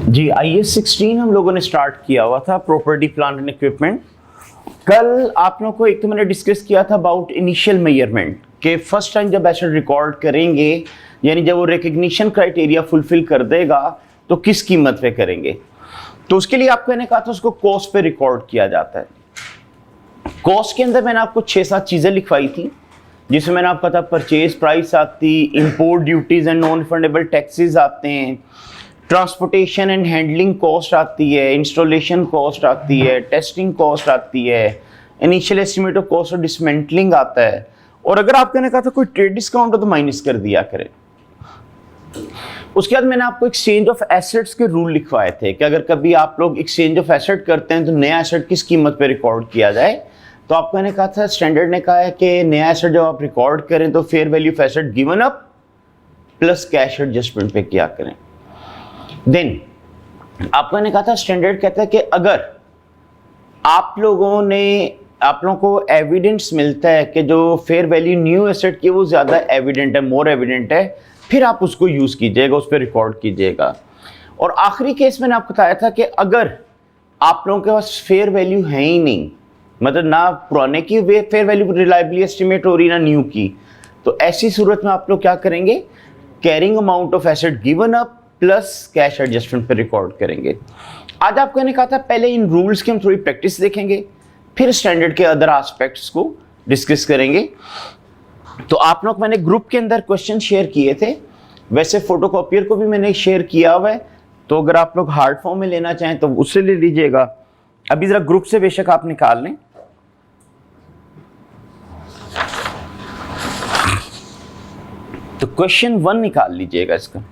जी IAS 16 हम लोगों ने स्टार्ट किया हुआ था, प्रॉपर्टी प्लांट एंड इक्विपमेंट। कल आप लोगों को एक तो मैंने डिस्कस किया था अबाउट इनिशियल मेजरमेंट के फर्स्ट टाइम जब एसेट रिकॉर्ड करेंगे, यानी जब वो रिकग्निशन क्राइटेरिया फुलफिल कर देगा तो किस कीमत पे करेंगे। तो उसके लिए आपको मैंने कहा था उसको कॉस्ट पे रिकॉर्ड किया जाता है। कॉस्ट के अंदर मैंने आपको 6-7 चीजें लिखवाई थी, जिसमें मैंने आपको कहा था परचेज प्राइस आती, import duties and non refundable taxes आते हैं, ट्रांसपोर्टेशन एंड हैंडलिंग कॉस्ट आती है, इंस्टॉलेशन कॉस्ट आती है, टेस्टिंग कॉस्ट आती है, initial estimate of cost of dismantling आता है। और अगर आपने ने कहा था कोई ट्रेड डिस्काउंट हो तो माइनस कर दिया करें। उसके बाद मैंने आपको एक्सचेंज ऑफ एसेट्स के रूल लिखवाए थे कि अगर कभी आप लोग एक्सचेंज ऑफ एसेट करते हैं तो नया एसेट किस कीमत पे रिकॉर्ड किया जाए। तो आपको मैंने कहा था, स्टैंडर्ड ने कहा है कि नया एसेट जब आप रिकॉर्ड करें तो fair value of asset given up plus cash adjustment पे क्या करें। देन आपको ने कहा था, स्टैंडर्ड कहता है कि अगर आप लोगों को एविडेंस मिलता है कि जो फेयर वैल्यू न्यू एसेट की वो ज्यादा एविडेंट है, मोर एविडेंट है, फिर आप उसको यूज कीजिएगा, उस पर रिकॉर्ड कीजिएगा। और आखिरी केस मैंने आपको बताया था कि अगर आप लोगों के पास फेयर वैल्यू है ही नहीं, मतलब ना पुराने की फेयर वैल्यू रिलायबली एस्टिमेट हो रही ना न्यू की, तो ऐसी सूरत में आप लोग क्या करेंगे, carrying amount of asset given up plus cash adjustment पर रिकॉर्ड करेंगे। आज आपको मैंने कहा था पहले इन रूल्स की हम थोड़ी प्रैक्टिस देखेंगे, फिर स्टैंडर्ड के अदर एस्पेक्ट्स को डिस्कस करेंगे। तो आप लोग मैंने ग्रुप के अंदर क्वेश्चन शेयर किए थे, वैसे फोटोकॉपियर को भी मैंने शेयर किया हुआ है, तो अगर आप लोग हार्ड फॉर्म में लेना चाहें तो उससे ले लीजिएगा। अभी जरा ग्रुप से बेशक आप निकाल लें। तो क्वेश्चन 1 निकाल लीजिएगा इसका।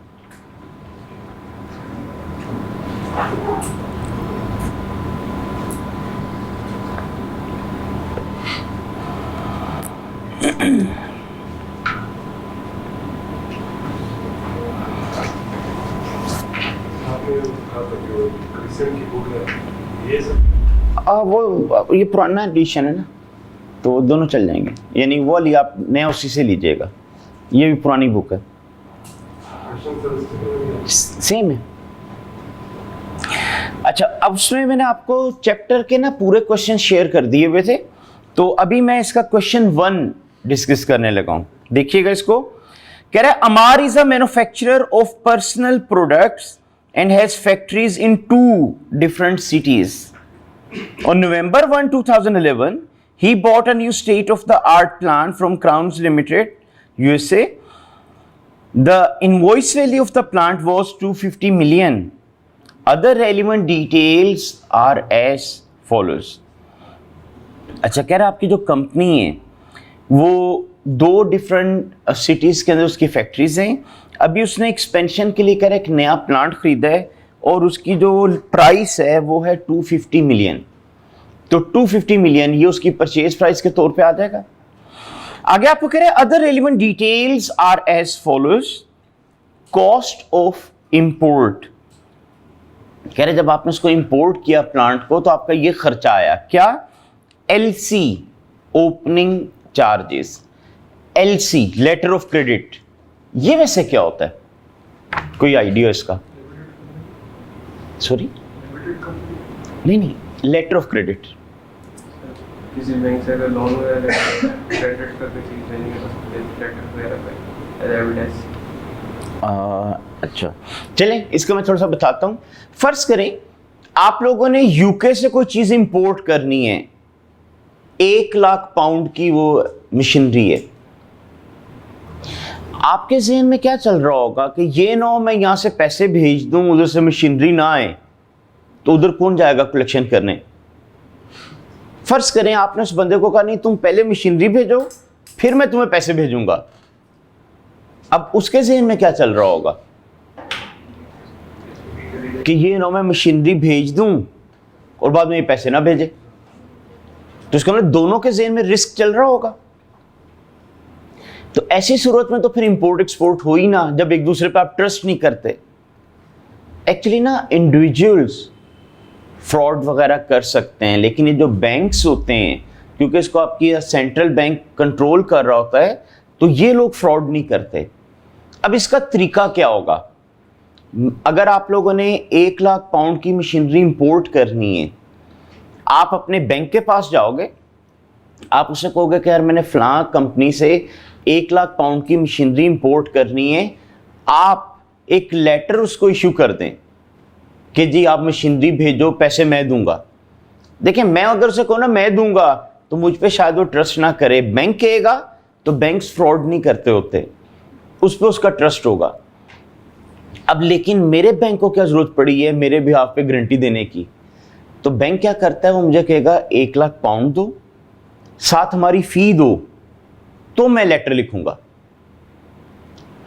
वो ये पुराना एडिशन है ना, तो दोनों चल जाएंगे, यानी वो लिया आप नया उसी से लीजिएगा, ये भी पुरानी बुक है, सेम है। अच्छा, अब उसमें मैंने आपको चैप्टर के ना पूरे क्वेश्चन शेयर कर दिए हुए थे, तो अभी मैं इसका क्वेश्चन 1 डिस्कस करने लगा हूं। देखिएगा इसको, कह रहा है Amar is a manufacturer of personal products and has factories in 2 different cities. On November 1, 2011, he bought a new state-of-the-art plant from Crowns Limited, USA. The invoice value of the plant was 250 million. Other relevant details are as follows. अच्छा, कह रहा है आपकी जो company है वो 2 different cities के अंदर उसकी फैक्ट्रीज हैं। अभी उसने एक्सपेंशन के लिए कर एक नया प्लांट खरीदा है और उसकी जो प्राइस है वो है 250 मिलियन। तो 250 मिलियन ये उसकी परचेज प्राइस के तौर पे आ जाएगा। आगे आपको कह रहे हैं other relevant details are as follows. Cost of import, कह रहे जब आपने उसको इंपोर्ट किया प्लांट को तो आपका ये खर्चा आया, क्या, LC opening charges. LC letter of credit, ये वैसे क्या होता है, कोई आइडिया इसका? सॉरी, नहीं, लेटर ऑफ क्रेडिट। किसी बैंक से अगर लोन क्रेडिट करके चीज लेनी है तो लेटर वगैरह पे एविडेंस। अच्छा, चलें इसको मैं थोड़ा सा बताता हूँ। फर्ज करें आप लोगों ने यूके से कोई चीज इंपोर्ट करनी है, 1 लाख पाउंड की वो मशीनरी है। आपके ज़हन में क्या चल रहा होगा कि ये ना हो मैं यहाँ से पैसे भेज दूँ, उधर से मशीनरी ना आए तो उधर कौन जाएगा कलेक्शन करने। फर्ज करें आपने उस बंदे को कहा नहीं तुम पहले मशीनरी भेजो फिर मैं तुम्हें पैसे भेजूंगा। अब उसके ज़हन में क्या चल रहा होगा कि ये ना मैं मशीनरी भेज दूं और बाद में ये पैसे ना भेजे, तो इसका मतलब दोनों के ज़हन में रिस्क चल रहा होगा। तो ऐसी सूरत में तो फिर इंपोर्ट एक्सपोर्ट हो ही ना, जब एक दूसरे पे आप ट्रस्ट नहीं करते। एक्चुअली ना इंडिविजुअल्स फ्रॉड वगैरह कर सकते हैं, लेकिन ये जो बैंक्स होते हैं, क्योंकि इसको आपकी सेंट्रल बैंक कंट्रोल कर रहा होता है, तो ये लोग फ्रॉड नहीं करते। अब इसका तरीका क्या होगा, अगर आप लोगों ने 1 लाख पाउंड की मशीनरी इंपोर्ट करनी है, आप अपने बैंक के पास जाओगे, आप उससे कहोगे कि यार मैंने फलां कंपनी से 1 लाख पाउंड की मशीनरी इंपोर्ट करनी है, आप एक लेटर उसको इशू कर दें कि जी आप मशीनरी भेजो, पैसे मैं दूंगा। देखिए, मैं अगर उसे कहूँ ना मैं दूंगा, तो मुझ पे शायद वो ट्रस्ट ना करे। बैंक कहेगा तो बैंक्स फ्रॉड नहीं करते होते, उस पर उसका ट्रस्ट होगा। अब लेकिन मेरे बैंक को क्या जरूरत पड़ी है मेरे बिहाफ पे गारंटी देने की? तो बैंक क्या करता है, वो मुझे कहेगा 1 लाख पाउंड दो, साथ हमारी फी दो, तो मैं लेटर लिखूंगा।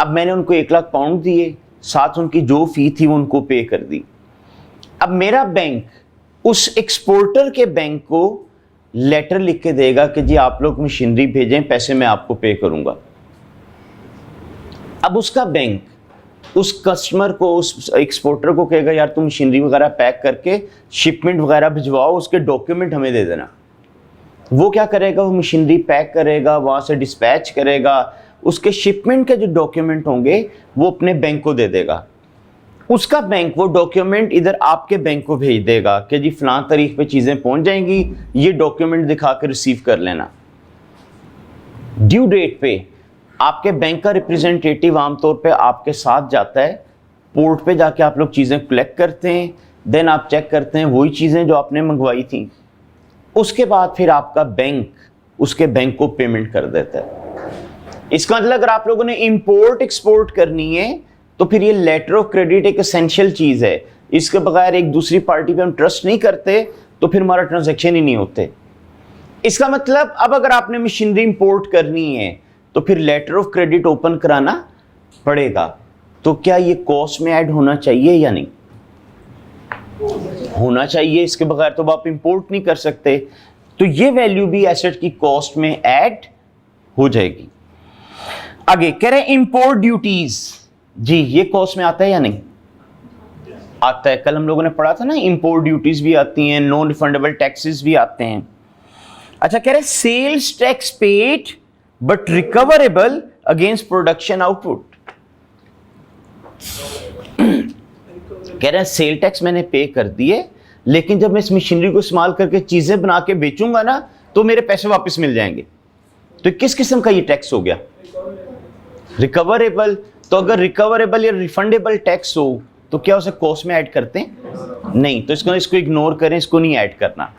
अब मैंने उनको 1 लाख पाउंड दिए, साथ उनकी जो फी थी वो उनको पे कर दी। अब मेरा बैंक उस एक्सपोर्टर के बैंक को लेटर लिख के देगा कि जी आप लोग मशीनरी भेजें, पैसे मैं आपको पे करूंगा। अब उसका बैंक उस कस्टमर को, उस एक्सपोर्टर को कहेगा यार तुम मशीनरी वगैरह पैक करके शिपमेंट वगैरह भिजवाओ, उसके डॉक्यूमेंट हमें दे देना। वो क्या करेगा, वो मशीनरी पैक करेगा, वहाँ से डिस्पैच करेगा, उसके शिपमेंट के जो डॉक्यूमेंट होंगे वो अपने बैंक को दे देगा। उसका बैंक वो डॉक्यूमेंट इधर आपके बैंक को भेज देगा कि जी फलां तारीख पे चीज़ें पहुंच जाएंगी, ये डॉक्यूमेंट दिखा कर रिसीव कर लेना। ड्यू डेट पे आपके बैंक का रिप्रेजेंटेटिव आमतौर पे आपके साथ जाता है, पोर्ट पे जाके आप लोग चीज़ें कलेक्ट करते हैं, देन आप चेक करते हैं वही चीज़ें जो आपने मंगवाई थी। उसके बाद फिर आपका बैंक उसके बैंक को पेमेंट कर देता है। इसका मतलब अगर आप लोगों ने इंपोर्ट एक्सपोर्ट करनी है तो फिर ये लेटर ऑफ क्रेडिट एक एसेंशियल चीज़ है। इसके बगैर एक दूसरी पार्टी पे हम ट्रस्ट नहीं करते तो फिर हमारा ट्रांजैक्शन ही नहीं होते। इसका मतलब अब अगर आपने मशीनरी इंपोर्ट करनी है तो फिर लेटर ऑफ क्रेडिट ओपन कराना पड़ेगा। तो क्या ये कॉस्ट में ऐड होना चाहिए या नहीं? होना चाहिए, इसके बगैर तो आप इंपोर्ट नहीं कर सकते। तो ये वैल्यू भी एसेट की कॉस्ट में ऐड हो जाएगी। आगे कह रहे हैं इंपोर्ट ड्यूटीज, जी ये कॉस्ट में आता है या नहीं? आता है। कल हम लोगों ने पढ़ा था ना, इंपोर्ट ड्यूटीज भी आती हैं, नॉन रिफंडेबल टैक्सेस भी आते हैं। अच्छा, कह रहे हैं sales tax paid but recoverable against production output. कह रहे हैं सेल टैक्स मैंने पे कर दिए, लेकिन जब मैं इस मशीनरी को इस्तेमाल करके चीजें बना के बेचूंगा ना तो मेरे पैसे वापस मिल जाएंगे। तो किस किस्म का ये टैक्स हो गया? रिकवरेबल। तो अगर रिकवरेबल या रिफंडेबल टैक्स हो तो क्या उसे कॉस्ट में ऐड करते हैं? नहीं। तो इसको इग्नोर करें, इसको नहीं ऐड करना।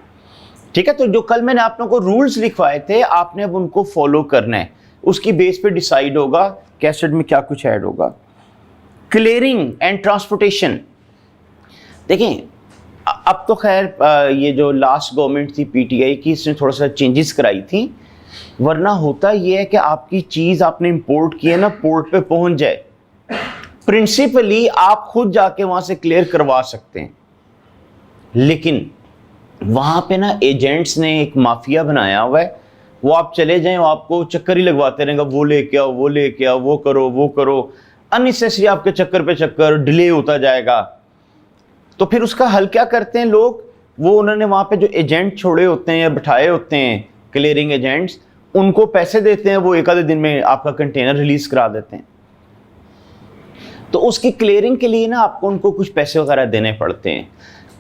ठीक है। तो जो कल मैंने आप लोगों को रूल्स लिखवाए थे, आपने अब उनको फॉलो करना है। उसकी बेस पे डिसाइड होगा कैसेट में क्या कुछ ऐड होगा। क्लियरिंग एंड ट्रांसपोर्टेशन, देखें अब तो खैर ये जो लास्ट गवर्नमेंट थी पीटीआई की, इसने थोड़ा सा चेंजेस कराई थी। वरना होता ये है कि आपकी चीज़ आपने इंपोर्ट की है ना, पोर्ट पे पहुंच जाए, प्रिंसिपली आप खुद जाके वहां से क्लियर करवा सकते हैं। लेकिन वहां पे ना एजेंट्स ने एक माफिया बनाया हुआ है, वो आप चले जाएं वो आपको चक्कर ही लगवाते रहेंगे, वो लेके आओ, वो लेके आओ, वो करो, वो करो, अननेसेसरी आपके चक्कर पे चक्कर, डिले होता जाएगा। तो फिर उसका हल क्या करते हैं लोग? वो उन्होंने वहां पे जो एजेंट छोड़े होते हैं या बिठाए होते हैं क्लियरिंग एजेंट्स, उनको पैसे देते हैं, वो एक आधे दिन में आपका कंटेनर रिलीज करा देते हैं। तो उसकी क्लियरिंग के लिए ना आपको उनको कुछ पैसे वगैरह देने पड़ते हैं।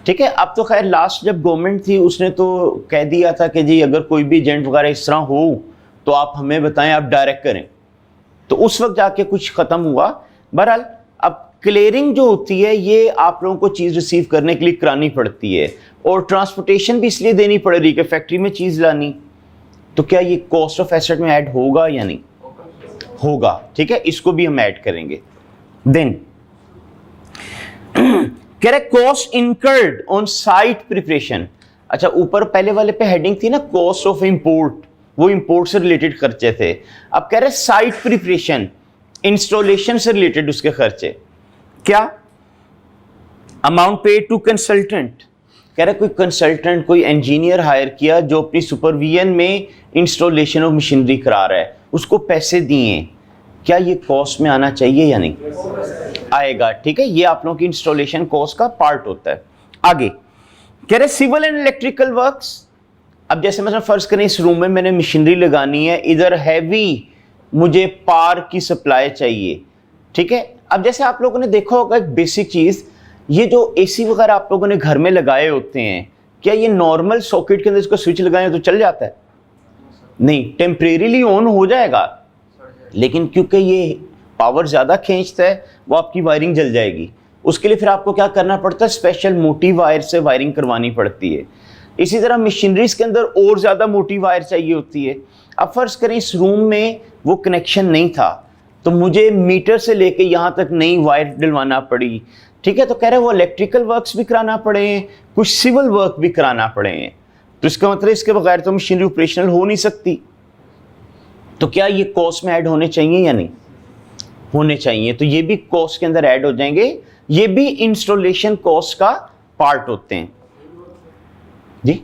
ठीक है। अब तो खैर लास्ट जब गवर्नमेंट थी उसने तो कह दिया था कि जी अगर कोई भी एजेंट वगैरह इस तरह हो तो आप हमें बताएं, आप डायरेक्ट करें। तो उस वक्त जाके कुछ ख़त्म हुआ। बहरहाल अब क्लियरिंग जो होती है ये आप लोगों को चीज़ रिसीव करने के लिए करानी पड़ती है, और ट्रांसपोर्टेशन भी इसलिए देनी पड़ेगी कि फैक्ट्री में चीज़ लानी। तो क्या ये कॉस्ट ऑफ एसेट में ऐड होगा या नहीं? होगा। ठीक है, इसको भी हम ऐड करेंगे। देन कह रहे cost incurred on site preparation. अच्छा, ऊपर पहले वाले पे हेडिंग थी ना कॉस्ट ऑफ इंपोर्ट, वो इंपोर्ट से रिलेटेड खर्चे थे। अब कह रहे साइट प्रिपरेशन, इंस्टॉलेशन से रिलेटेड उसके खर्चे। क्या? Amount paid to consultant. कह रहे कोई कंसल्टेंट, कोई इंजीनियर हायर किया जो अपनी सुपरविजन में इंस्टॉलेशन ऑफ मशीनरी करा रहा है, उसको पैसे दिए, क्या ये कॉस्ट में आना चाहिए या नहीं? आएगा। ठीक है, ये आप लोगों की इंस्टॉलेशन कॉस्ट का पार्ट होता है। आगे कह रहे सिविल एंड इलेक्ट्रिकल वर्क्स। अब जैसे मतलब फर्ज करें इस रूम में मैंने मशीनरी लगानी है, इधर हैवी मुझे पार की सप्लाई चाहिए। ठीक है, अब जैसे आप लोगों ने देखा होगा एक बेसिक चीज, ये जो एसी वगैरह आप लोगों ने घर में लगाए होते हैं, क्या ये नॉर्मल सॉकेट के अंदर इसको स्विच लगाएं तो चल जाता है? नहीं, टेम्परेरीली ऑन हो जाएगा, लेकिन क्योंकि ये पावर ज़्यादा खींचता है वो आपकी वायरिंग जल जाएगी। उसके लिए फिर आपको क्या करना पड़ता है, स्पेशल मोटी वायर से वायरिंग करवानी पड़ती है। इसी तरह मशीनरीज के अंदर और ज़्यादा मोटी वायर चाहिए होती है। अब फर्ज करें इस रूम में वो कनेक्शन नहीं था, तो मुझे मीटर से लेके यहाँ तक नई वायर डलवाना पड़ी, ठीक है। तो कह रहे हैं वो इलेक्ट्रिकल वर्क्स भी कराना पड़े हैं, कुछ सिविल वर्क भी कराना पड़े हैं। तो इसका मतलब इसके बगैर तो मशीनरी ऑपरेशनल हो नहीं सकती। तो क्या ये कॉस्ट में ऐड होने चाहिए या नहीं? होने चाहिए। तो ये भी कॉस्ट के अंदर ऐड हो जाएंगे, ये भी इंस्टॉलेशन कॉस्ट का पार्ट होते हैं जी।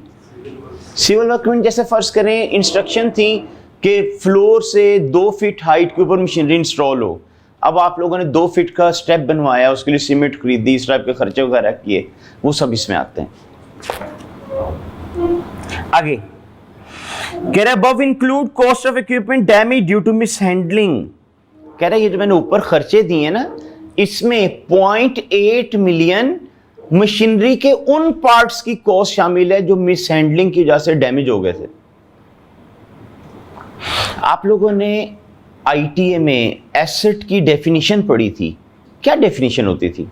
सिविल वर्क में जैसे फर्ज करें इंस्ट्रक्शन थी कि फ्लोर से 2 फीट हाइट के ऊपर मशीनरी इंस्टॉल हो। अब आप लोगों ने 2 फीट का स्टेप बनवाया, उसके लिए सीमेंट खरीदी, इस टाइप के खर्चे वगैरह किए, वो सब इसमें आते हैं। आगे कह रहा है above include cost of equipment damage due to mishandling। कह रहा है ये जो मैंने ऊपर खर्चे दिए ना, इसमें 0.8 मिलियन मशीनरी के उन पार्ट्स की कॉस्ट शामिल है जो मिसहैंडलिंग की वजह से डैमेज हो गए थे। आप लोगों ने आईटीए में एसेट की डेफिनेशन पढ़ी थी, क्या डेफिनेशन होती थी?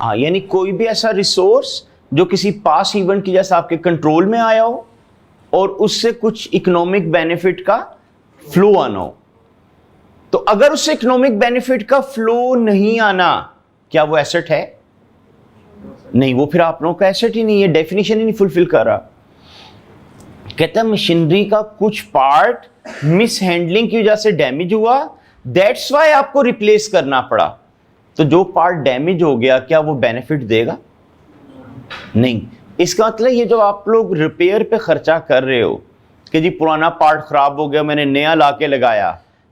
हाँ, यानी कोई भी ऐसा रिसोर्स जो किसी पास इवेंट की जैसा आपके कंट्रोल में आया हो और उससे कुछ इकोनॉमिक बेनिफिट का फ्लो आना हो। तो अगर उससे इकोनॉमिक बेनिफिट का फ्लो नहीं आना, क्या वो एसेट है? नहीं, वो फिर आप लोगों का एसेट ही नहीं है, डेफिनेशन ही नहीं फुलफिल कर रहा। कहता है मशीनरी का कुछ पार्ट मिस हैंडलिंग की वजह से डैमेज हुआ, दैट्स वाई आपको रिप्लेस करना पड़ा। तो जो पार्ट डैमेज हो गया क्या वो बेनिफिट देगा? नहीं। इसका मतलब ये जो आप लोग रिपेयर पे खर्चा कर रहे हो कि जी पुराना पार्ट खराब हो गया मैंने नया लाके लगाया,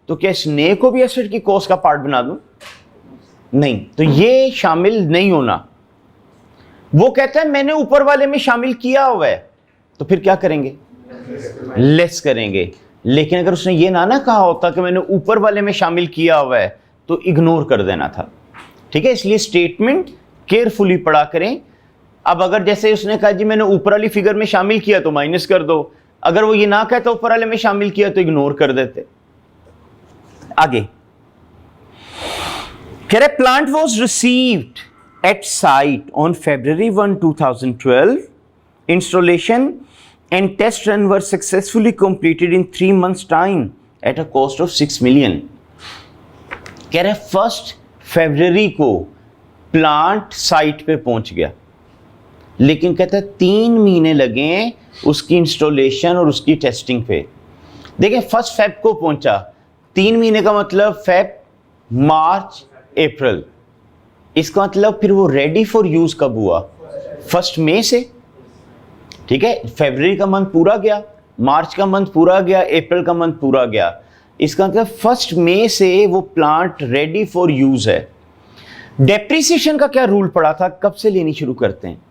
तो क्या इस नए को भी एसेट की कॉस्ट का पार्ट बना दूं? नहीं, तो ये शामिल नहीं होना। वो कहता है मैंने ऊपर वाले में शामिल किया हुआ है, तो फिर क्या करेंगे? लेस करेंगे। लेकिन अगर उसने ये ना कहा होता कि मैंने ऊपर वाले में शामिल किया हुआ है, तो इग्नोर कर देना था, ठीक है। इसलिए स्टेटमेंट केयरफुली पढ़ा करें। अब अगर जैसे उसने कहा जी मैंने ऊपर वाली फिगर में शामिल किया तो माइनस कर दो, अगर वो ये ना कहता ऊपर वाले में शामिल किया तो इग्नोर कर देते। आगे कह रहे plant was received at site on February 1, 2012। Installation and test run were successfully completed in 3 months time at a cost of 6 million। कह रहे 1 फरवरी को प्लांट साइट पे पहुंच गया, लेकिन कहता है 3 महीने लगे उसकी इंस्टॉलेशन और उसकी टेस्टिंग पे। देखिए 1 फेब को पहुंचा, 3 महीने का मतलब फेब, मार्च, अप्रैल। इसका मतलब फिर वो रेडी फॉर यूज कब हुआ? 1 मई से, ठीक है। फरवरी का मंथ पूरा गया, मार्च का मंथ पूरा गया, अप्रैल का मंथ पूरा गया। इसका मतलब 1 मई से वो प्लांट रेडी फॉर यूज है। डेप्रिसिएशन का क्या रूल पड़ा था, कब से लेनी शुरू करते हैं?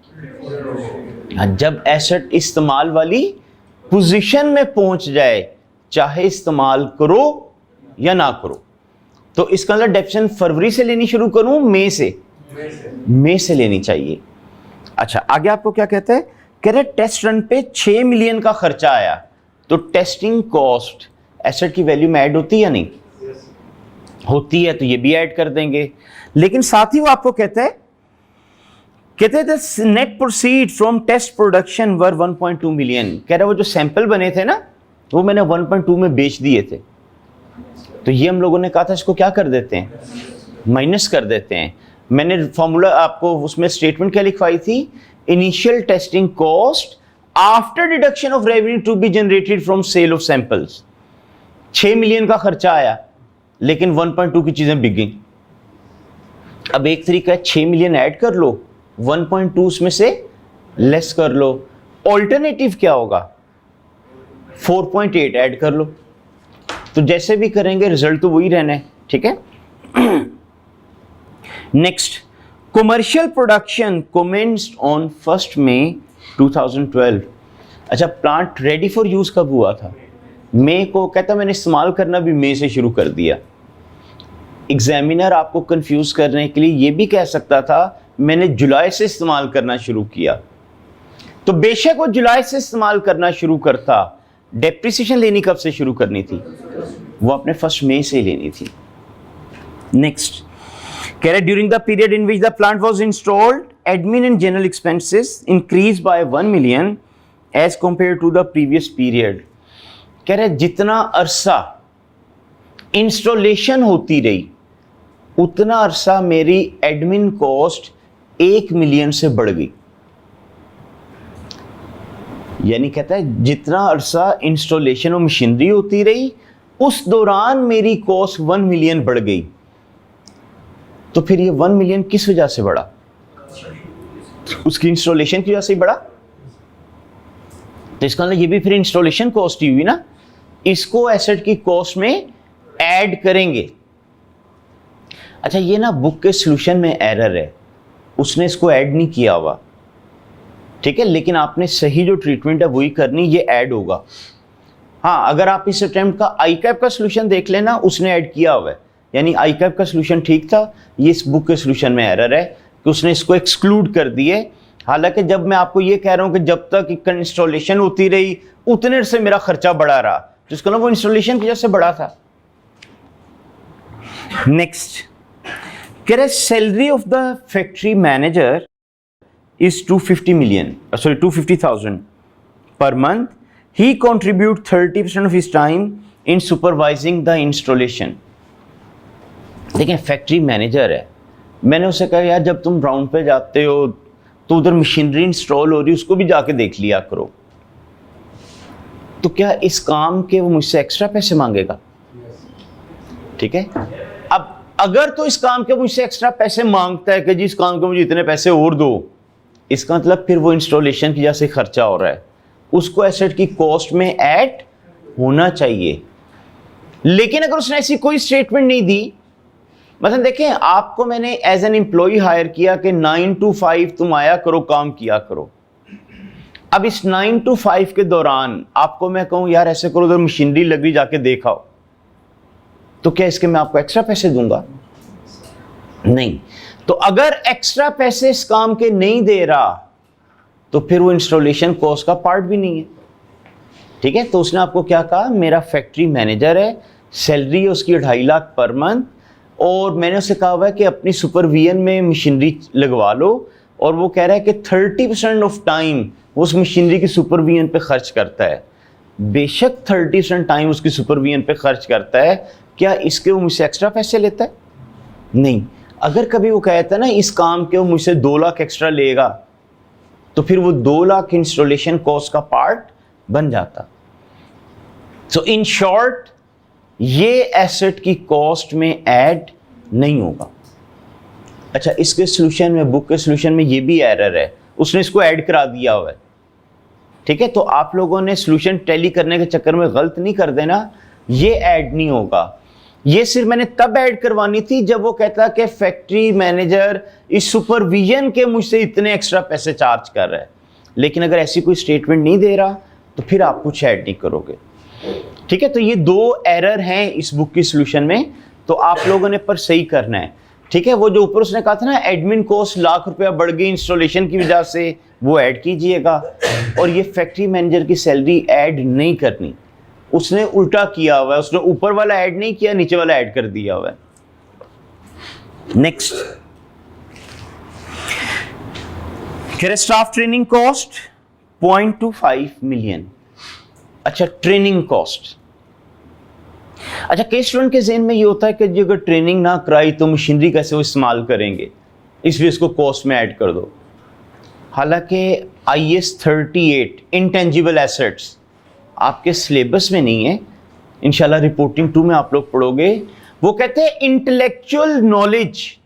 जब एसेट इस्तेमाल वाली पोजीशन में पहुंच जाए, चाहे इस्तेमाल करो या ना करो। तो इसका मतलब डेप्रिसिएशन फरवरी से लेनी शुरू करूं, मई से? मई से लेनी चाहिए। अच्छा, आगे आपको क्या कहते हैं? कह रहे टेस्ट रन पे 6 मिलियन का खर्चा आया, तो टेस्टिंग कॉस्ट एसेट की वैल्यू में ऐड होती है या नहीं? होती है, तो ये भी ऐड कर देंगे। लेकिन साथ ही वो आपको कहते हैं net proceed from test production were 1.2 million. कह रहे वो जो सैंपल बने थे ना, वो मैंने 1.2 में बेच दिए थे। तो ये हम लोगों ने कहा था इसको क्या कर देते हैं? माइनस कर देते हैं। मैंने फॉर्मूला आपको उसमें स्टेटमेंट क्या लिखवाई थी? Initial testing cost after deduction of revenue to be generated from sale of samples. 6 million का खर्चा आया, लेकिन 1.2 की चीजें बिक गई। अब एक तरीका है 6 मिलियन ऐड कर लो, 1.2 उसमें से लेस कर लो। ऑल्टरनेटिव क्या होगा? 4.8 ऐड कर लो। तो जैसे भी करेंगे रिजल्ट तो वही रहना है, ठीक है। Next, commercial production commenced on 1 मई 2012। अच्छा, प्लांट रेडी फॉर यूज कब हुआ था? मई को। कहता मैंने इस्तेमाल करना भी मई से शुरू कर दिया। एग्जामिनर आपको कंफ्यूज करने के लिए ये भी कह सकता था मैंने जुलाई से इस्तेमाल करना शुरू किया, तो बेशक वो जुलाई से इस्तेमाल करना शुरू करता, डेप्रिसिएशन लेनी कब से शुरू करनी थी? वो आपने 1 मई से लेनी थी। नेक्स्ट कह रहे during the period in which the plant was installed admin and general expenses increase by 1 million as compare to the previous period. कह रहे जितना अरसा इंस्टॉलेशन होती रही उतना अरसा मेरी एडमिन कॉस्ट 1 मिलियन से बढ़ गई। यानी कहता है जितना अरसा इंस्टॉलेशन और मशीनरी होती रही उस दौरान मेरी कॉस्ट 1 मिलियन बढ़ गई। तो फिर ये 1 मिलियन किस वजह से बढ़ा? उसकी इंस्टॉलेशन की वजह से ही बढ़ा। तो इसका मतलब ये भी फिर इंस्टॉलेशन कॉस्ट ही हुई ना, इसको एसेट की कॉस्ट में ऐड करेंगे। अच्छा ये ना बुक के सॉल्यूशन में एरर है, उसने इसको ऐड नहीं किया हुआ, ठीक है, लेकिन आपने सही जो ट्रीटमेंट है वही करनी, ये ऐड होगा। हाँ अगर आप इस अटेम्प्ट का आईकैप का सॉल्यूशन देख लेना, उसने ऐड किया हुआ है, यानी आईकैप का सॉल्यूशन ठीक था, ये इस बुक के सॉल्यूशन में एरर है कि उसने इसको एक्सक्लूड कर दिए। हालांकि जब मैं आपको ये कह रहा हूँ कि जब तक इंस्टॉलेशन होती रही उतने से मेरा खर्चा बढ़ा रहा, तो इसका वो इंस्टॉलेशन की वजह से बढ़ा था। नेक्स्ट कह रहे salary of the factory manager is 250,000 per month. He contribute 30% of his time in supervising the installation. लेकिन फैक्ट्री मैनेजर है, मैंने उसे कहा यार जब तुम राउंड पे जाते हो तो उधर मशीनरी इंस्टॉल हो रही है उसको भी जाके देख लिया करो। तो क्या इस काम के वो मुझसे एक्स्ट्रा पैसे मांगेगा? ठीक है, अब अगर तो इस काम के मुझसे एक्स्ट्रा पैसे मांगता है कि जी इस काम के मुझे इतने पैसे और दो, इसका मतलब फिर वो इंस्टॉलेशन की वजह से खर्चा हो रहा है, उसको एसेट की कॉस्ट में ऐड होना चाहिए। लेकिन अगर उसने ऐसी कोई स्टेटमेंट नहीं दी, मतलब देखें आपको मैंने एज एन एम्प्लॉय हायर किया कि 9 to 5 तुम आया करो काम किया करो। अब इस 9 to 5 के दौरान आपको मैं कहूं यार ऐसे करो उधर मशीनरी लग रही जाके देखाओ, तो क्या इसके मैं आपको एक्स्ट्रा पैसे दूंगा? नहीं। तो अगर एक्स्ट्रा पैसे इस काम के नहीं दे रहा तो फिर वो इंस्टॉलेशन कॉस्ट का पार्ट भी नहीं है। ठीक है, तो उसने आपको क्या कहा, मेरा फैक्ट्री मैनेजर है, सैलरी है उसकी 2.5 लाख पर मंथ, और मैंने उसे कहा हुआ है कि अपनी सुपरविजन में मशीनरी लगवा लो, और वो कह रहा है कि 30% ऑफ टाइम वो उस मशीनरी की सुपरविजन पे खर्च करता है। बेशक 30% टाइम उसकी सुपरविजन पे खर्च करता है, क्या इसके वो मुझसे एक्स्ट्रा पैसे लेता है? नहीं। अगर कभी वो कहता है ना इस काम के वो मुझसे 2 लाख एक्स्ट्रा लेगा, तो फिर वो 2 लाख इंस्टॉलेशन कॉस्ट का पार्ट बन जाता। सो इन शॉर्ट ये एसेट की कॉस्ट में ऐड नहीं होगा। अच्छा इसके सॉल्यूशन में, बुक के सॉल्यूशन में ये भी एरर है, उसने इसको ऐड करा दिया हुआ है। ठीक है, तो आप लोगों ने सॉल्यूशन टैली करने के चक्कर में गलत नहीं कर देना, ये ऐड नहीं होगा। ये सिर्फ मैंने तब ऐड करवानी थी जब वो कहता कि फैक्ट्री मैनेजर इस सुपरविजन के मुझसे इतने एक्स्ट्रा पैसे चार्ज कर रहा है। लेकिन अगर ऐसी कोई स्टेटमेंट नहीं दे रहा तो फिर आप कुछ ऐड नहीं करोगे। ठीक है, तो ये 2 एरर हैं इस बुक की सॉल्यूशन में, तो आप लोगों ने पर सही करना है। ठीक है, वो जो ऊपर उसने कहा था ना एडमिन कॉस्ट लाख रुपया बढ़ गई इंस्टॉलेशन की वजह से, वो ऐड कीजिएगा, और ये फैक्ट्री मैनेजर की सैलरी ऐड नहीं करनी। उसने उल्टा किया हुआ है, उसने ऊपर वाला ऐड नहीं किया, नीचे वाला ऐड कर दिया हुआ है। Next staff training cost 0.25 million. अच्छा ट्रेनिंग कॉस्ट, अच्छा कई स्टूडेंट के ज़हन में ये होता है कि जी अगर ट्रेनिंग ना कराई तो मशीनरी कैसे वो इस्तेमाल करेंगे, इसलिए इसको कॉस्ट में ऐड कर दो। हालांकि IS 38 इंटेंजिबल एसेट्स आपके सिलेबस में नहीं है, इंशाल्लाह रिपोर्टिंग 2 में आप लोग पढ़ोगे। वो कहते हैं इंटेलेक्चुअल नॉलेज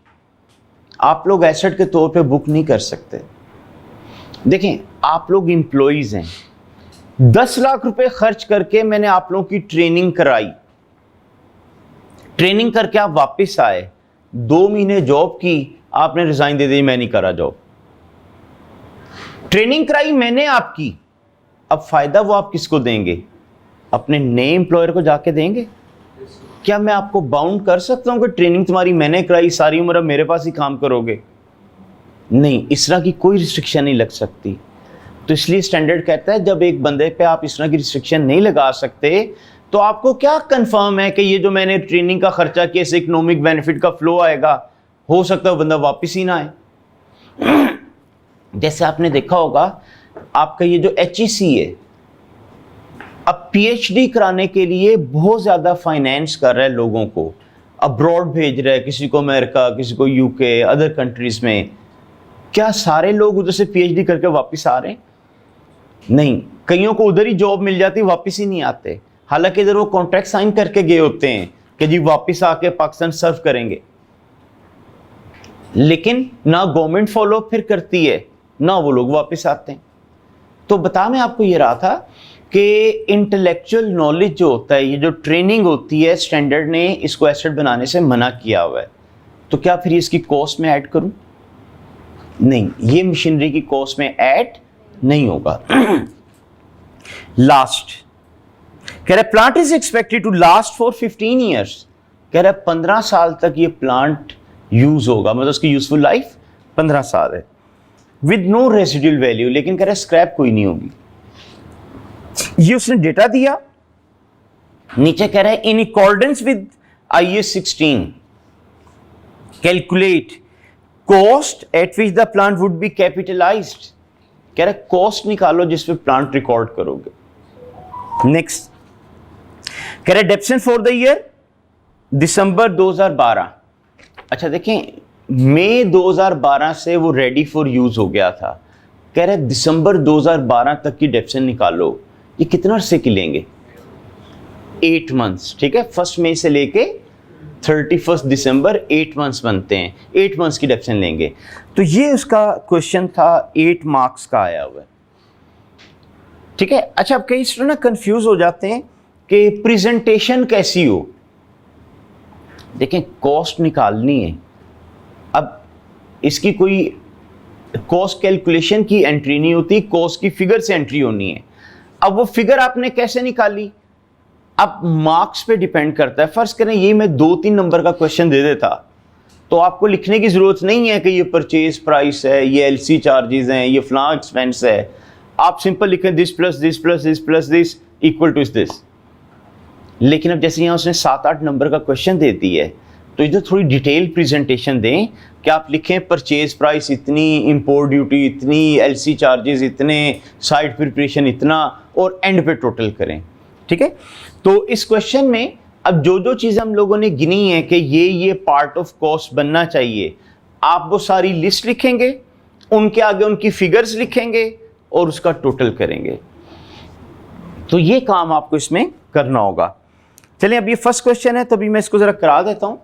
आप लोग एसेट के तौर पे बुक नहीं कर सकते। देखें आप लोग एम्प्लॉइज हैं, 10 लाख रुपए खर्च करके मैंने आप लोगों की ट्रेनिंग कराई, ट्रेनिंग करके आप वापस आए, 2 महीने जॉब की, आपने रिजाइन दे दी, मैं नहीं करा जॉब। ट्रेनिंग कराई मैंने आपकी, अब फायदा वो आप किसको देंगे? अपने नए एम्प्लॉयर को जाके देंगे। क्या मैं आपको बाउंड कर सकता हूं कि ट्रेनिंग तुम्हारी मैंने कराई, सारी उम्र अब मेरे पास ही काम करोगे? नहीं, इस तरह की कोई रिस्ट्रिक्शन नहीं लग सकती। तो इसलिए स्टैंडर्ड कहता है जब एक बंदे पे आप इस तरह की रिस्ट्रिक्शन नहीं लगा सकते, तो आपको क्या कंफर्म है कि ये जो मैंने ट्रेनिंग का खर्चा किया इससे इकोनॉमिक बेनिफिट का फ्लो आएगा? हो सकता है वो बंदा वापस ही ना आए। जैसे आपने देखा होगा, आपका ये जो HEC है, अब PhD कराने के लिए बहुत ज़्यादा फाइनेंस कर रहा है लोगों को, अब्रॉड भेज रहा है, किसी को अमेरिका, किसी को UK, अदर कंट्रीज़ में। क्या सारे लोग उधर से PhD करके वापस आ रहे हैं? नहीं, कईयों को उधर ही जॉब मिल जाती, वापस ही नहीं आते। हालांकि इधर वो कॉन्ट्रैक्ट साइन करके गए होते हैं कि जी वापस आके पाकिस्तान सर्व करेंगे, लेकिन ना गवर्नमेंट फॉलो फिर करती है, ना वो लोग वापस आते हैं। तो बता मैं आपको ये रहा था कि इंटेलेक्चुअल नॉलेज जो होता है, ये जो ट्रेनिंग होती है, स्टैंडर्ड ने इसको एसेट बनाने से मना किया हुआ है। तो क्या फिर इसकी कॉस्ट में ऐड करूं? नहीं, ये मशीनरी की कॉस्ट में ऐड नहीं होगा। लास्ट कह रहा है plant is expected to last for 15 years. कह रहा है 15 साल तक ये प्लांट यूज होगा, मतलब उसकी यूजफुल लाइफ 15 साल है, विद नो रेसिडुअल वैल्यू। लेकिन कह रहा है स्क्रैप कोई नहीं होगी। ये उसने डेटा दिया, नीचे कह रहा है in accordance with IAS 16 calculate cost at which the plant would be capitalised. कह रहा है कॉस्ट निकालो जिस पे प्लांट रिकॉर्ड करोगे। नेक्स्ट कह रहा है डेप्शन फॉर द ईयर दिसंबर 2012। अच्छा देखें, मई 2012 से वो रेडी फॉर यूज हो गया था। कह रहे दिसंबर 2012 तक की डेप्शन निकालो, ये कितना अरसे की लेंगे? 8 मंथ्स। ठीक है, 1 मई से लेके 31 दिसंबर 8 मंथ्स बनते हैं, 8 मंथ्स की डेप्शन लेंगे। तो ये उसका क्वेश्चन था, 8 मार्क्स का आया हुआ है। ठीक है। अच्छा, अब कई स्टूडेंट ना कंफ्यूज हो जाते हैं कि प्रेजेंटेशन कैसी हो। देखें, कॉस्ट निकालनी है, अब इसकी कोई कॉस्ट कैलकुलेशन की एंट्री नहीं होती, कॉस्ट की फिगर से एंट्री होनी है। अब वो फिगर आपने कैसे निकाली, अब मार्क्स पे डिपेंड करता है। फर्स्ट करें ये मैं 2-3 नंबर का क्वेश्चन दे देता, तो आपको लिखने की जरूरत नहीं है कि ये परचेज प्राइस है, ये LC चार्जेस हैं, ये फलां एक्सपेंस है। आप सिंपल लिखें this plus this plus this plus this equal to this. लेकिन अब जैसे यहाँ उसने 7-8 नंबर का क्वेश्चन दे दी है, तो इधर थोड़ी डिटेल प्रेजेंटेशन दें कि आप लिखें परचेज प्राइस इतनी, इंपोर्ट ड्यूटी इतनी, LC चार्जेस इतने, साइट प्रिपरेशन इतना, और एंड पे टोटल करें। ठीक है। तो इस क्वेश्चन में अब जो जो चीज़ें हम लोगों ने गिनी है कि ये पार्ट ऑफ कॉस्ट बनना चाहिए, आप वो सारी लिस्ट लिखेंगे, उनके आगे उनकी फिगर्स लिखेंगे और उसका टोटल करेंगे। तो ये काम आपको इसमें करना होगा। चलिए, अब ये फर्स्ट क्वेश्चन है, तो अभी मैं इसको जरा करा देता हूं।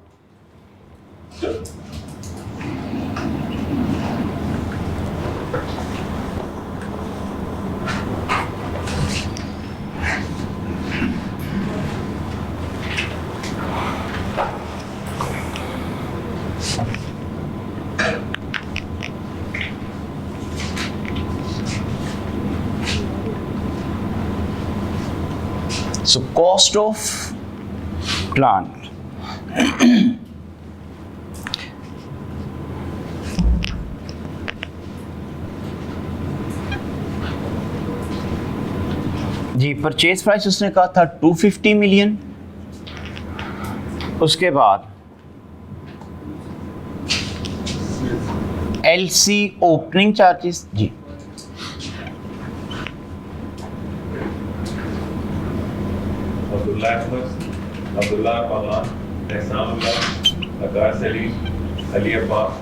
So cost of plant. जी, परचेज प्राइस उसने कहा था 250 मिलियन। उसके बाद LC ओपनिंग चार्जेस जी, अब्दुल्ला अहमद, अब्दुल्ला पमान, एहसानुल्लाह, अकार सलीम, अली अब्बास,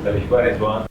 करिश्मा रिजवान।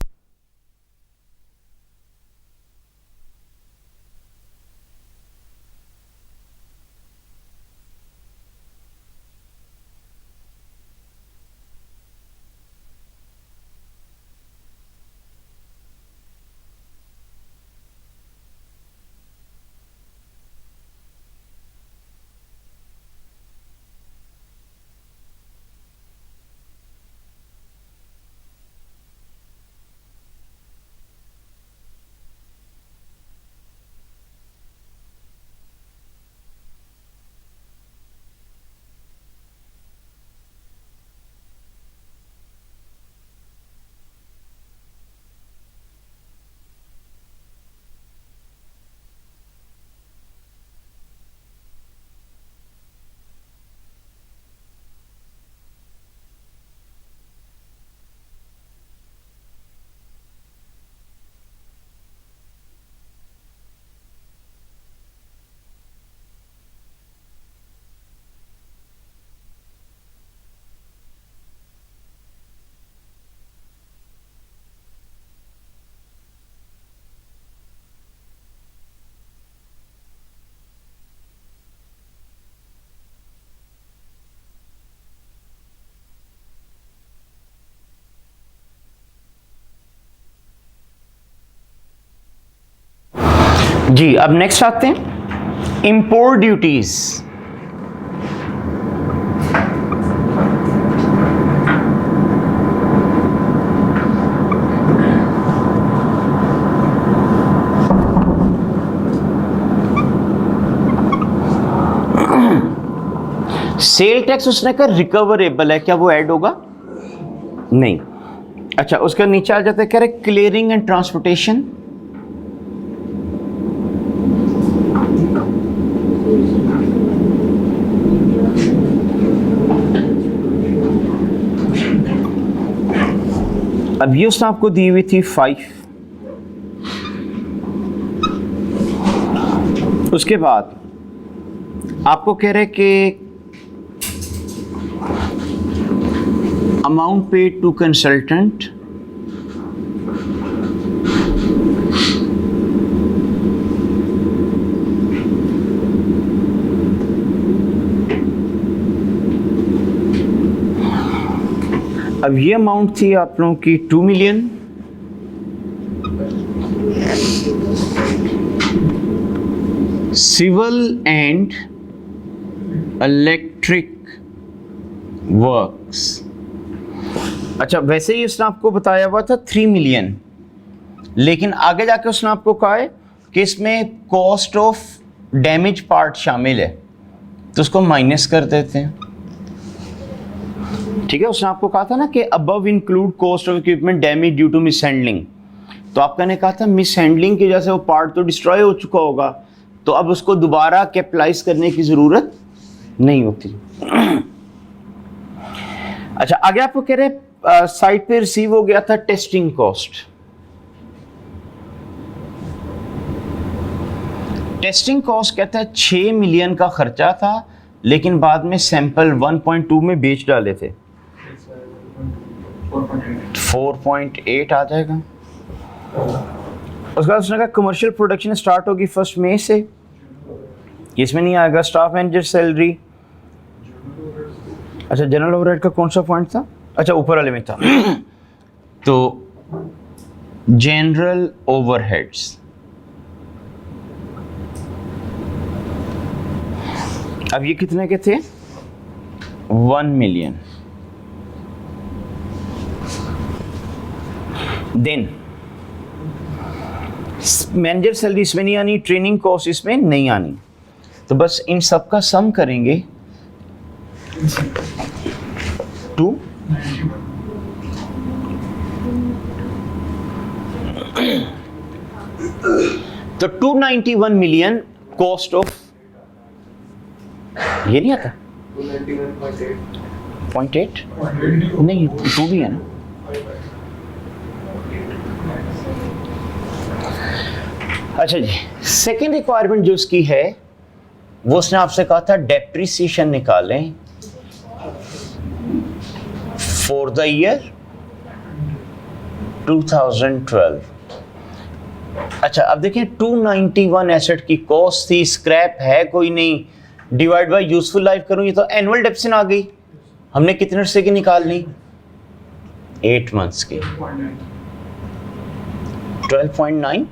जी, अब नेक्स्ट आते हैं इंपोर्ट ड्यूटीज। सेल टैक्स उसने कहा रिकवरेबल है, क्या वो ऐड होगा? नहीं। अच्छा, उसका नीचे आ जाता है, कह रहे क्लियरिंग एंड ट्रांसपोर्टेशन। अब ये उसने आपको दी हुई थी 5। उसके बाद आपको कह रहे कि अमाउंट पेड टू कंसल्टेंट, अब ये अमाउंट थी आप लोगों की 2 million. Civil and electric works, अच्छा वैसे ही उसने आपको बताया हुआ था 3 मिलियन, लेकिन आगे जाके उसने आपको कहा है कि इसमें कॉस्ट ऑफ डैमेज पार्ट शामिल है, तो उसको माइनस कर देते हैं। ठीक है, उसने आपको कहा था ना कि above include cost of equipment damage due to mishandling, तो आपका ने कहा था मिस हैंडलिंग की वजह से वो पार्ट तो डिस्ट्रॉय हो चुका होगा, तो अब उसको दोबारा कैपिटलाइज करने की जरूरत नहीं होती। अच्छा, आगे आपको कह रहे साइट पे रिसीव हो गया था टेस्टिंग कॉस्ट। टेस्टिंग कॉस्ट कहता है 6 मिलियन का खर्चा था, लेकिन बाद में सैंपल 1.2 में बेच डाले थे, 4.8 आ जाएगा। उसके बाद उसने कहा कमर्शियल प्रोडक्शन स्टार्ट होगी 1 मई से, इसमें नहीं आएगा स्टाफ मैनेजर सैलरी। अच्छा, जनरल ओवरहेड का कौन सा पॉइंट था? अच्छा, ऊपर वाले में था। तो जनरल ओवरहेड्स, अब ये कितने के थे? 1 मिलियन। देन मैनेजर सैलरी इसमें नहीं आनी, ट्रेनिंग कॉस्ट इसमें नहीं आनी, तो बस इन सब का सम करेंगे 2 तो 291 मिलियन कॉस्ट ऑफ, ये नहीं आता 0.8 नहीं 2 भी है ना। अच्छा जी, सेकेंड रिक्वायरमेंट जो उसकी है वो उसने आपसे कहा था डेप्रिसिएशन निकालें फॉर द ईयर 2012। अच्छा, अब देखिए 291 एसेट की कॉस्ट थी, स्क्रैप है कोई नहीं, डिवाइड बाय यूजफुल लाइफ करूं, ये तो एनुअल डेप्रिसिएशन आ गई। हमने कितने से की निकालनी? 8 मंथ्स की, 12.93।